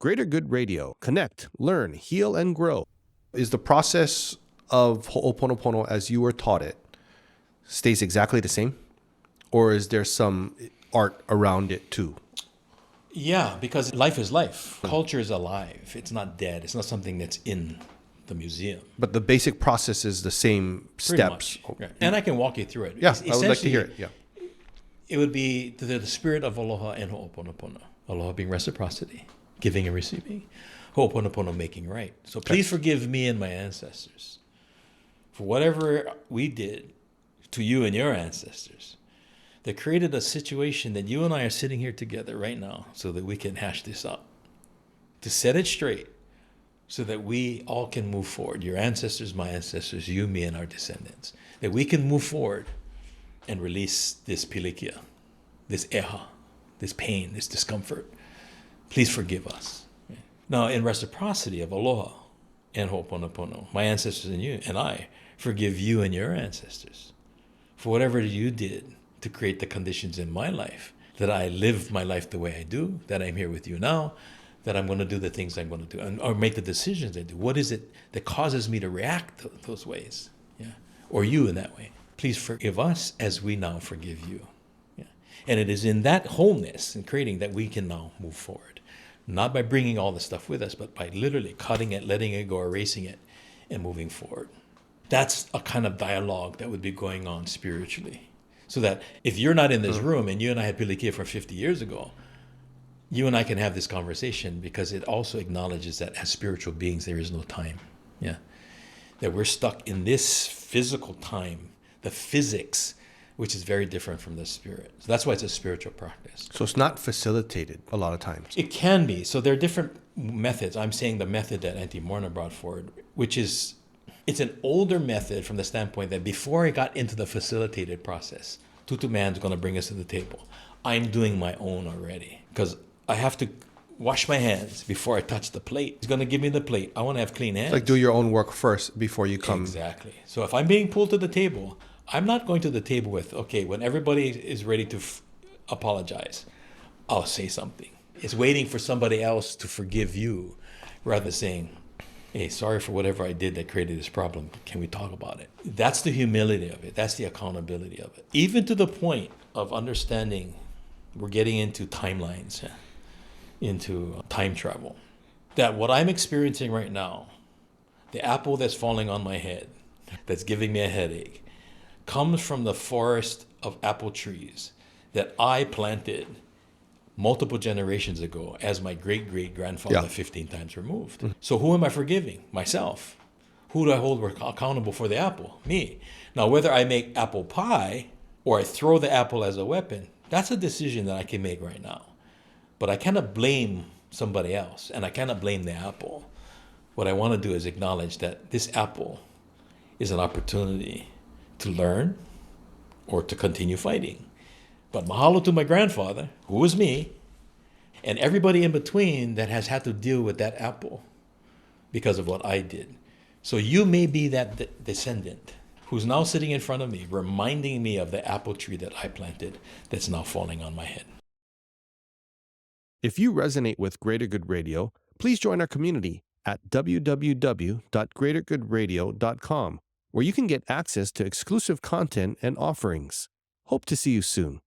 Greater Good Radio. Connect, learn, heal, and grow. Is the process of Ho'oponopono as you were taught it stays exactly the same? Or is there some art around it too? Yeah, because life is life. Culture is alive. It's not dead. It's not something that's in the museum. But the basic process is the same steps. Pretty much. Right. And I can walk you through it. Yeah, I would like to hear it. Yeah. It would be the spirit of Aloha and Ho'oponopono. Aloha being reciprocity, giving and receiving. Ho'oponopono making right. So please forgive me and my ancestors for whatever we did to you and your ancestors that created a situation that you and I are sitting here together right now so that we can hash this up, to set it straight so that we all can move forward. Your ancestors, my ancestors, you, me, and our descendants. That we can move forward and release this pilikia, this eha, this pain, this discomfort. Please forgive us. Now, in reciprocity of Aloha and Ho'oponopono, my ancestors and you and I forgive you and your ancestors for whatever you did to create the conditions in my life, that I live my life the way I do, that I'm here with you now, that I'm going to do the things I'm going to do, or make the decisions I do. What is it that causes me to react those ways? Yeah, or you in that way. Please forgive us as we now forgive you. Yeah. And it is in that wholeness and creating that we can now move forward. Not by bringing all the stuff with us, but by literally cutting it, letting it go, erasing it, and moving forward. That's a kind of dialogue that would be going on spiritually. So that if you're not in this room and you and I had pilikia from 50 years ago, you and I can have this conversation because it also acknowledges that as spiritual beings, there is no time. Yeah. That we're stuck in this physical time, the physics, which is very different from the spirit. So that's why it's a spiritual practice. So it's not facilitated a lot of times. It can be. So there are different methods. I'm saying the method that Auntie Morrnah brought forward, which is, it's an older method from the standpoint that before I got into the facilitated process, Tutu Man's going to bring us to the table. I'm doing my own already because I have to wash my hands before I touch the plate. He's going to give me the plate. I want to have clean hands. It's like do your own work first before you come. Exactly. So if I'm being pulled to the table, I'm not going to the table with, okay, when everybody is ready to apologize, I'll say something. It's waiting for somebody else to forgive you rather than saying, hey, sorry for whatever I did that created this problem. Can we talk about it? That's the humility of it. That's the accountability of it. Even to the point of understanding, we're getting into timelines, into time travel. That what I'm experiencing right now, the apple that's falling on my head, that's giving me a headache, comes from the forest of apple trees that I planted multiple generations ago as my great-great-grandfather 15 times removed. So who am I forgiving? Myself. Who do I hold accountable for the apple? Me. Now, whether I make apple pie or I throw the apple as a weapon, that's a decision that I can make right now. But I cannot blame somebody else, and I cannot blame the apple. What I want to do is acknowledge that this apple is an opportunity to learn or to continue fighting. But mahalo to my grandfather, who was me, and everybody in between that has had to deal with that apple because of what I did. So you may be that descendant who's now sitting in front of me, reminding me of the apple tree that I planted that's now falling on my head. If you resonate with Greater Good Radio, please join our community at www.greatergoodradio.com, where you can get access to exclusive content and offerings. Hope to see you soon.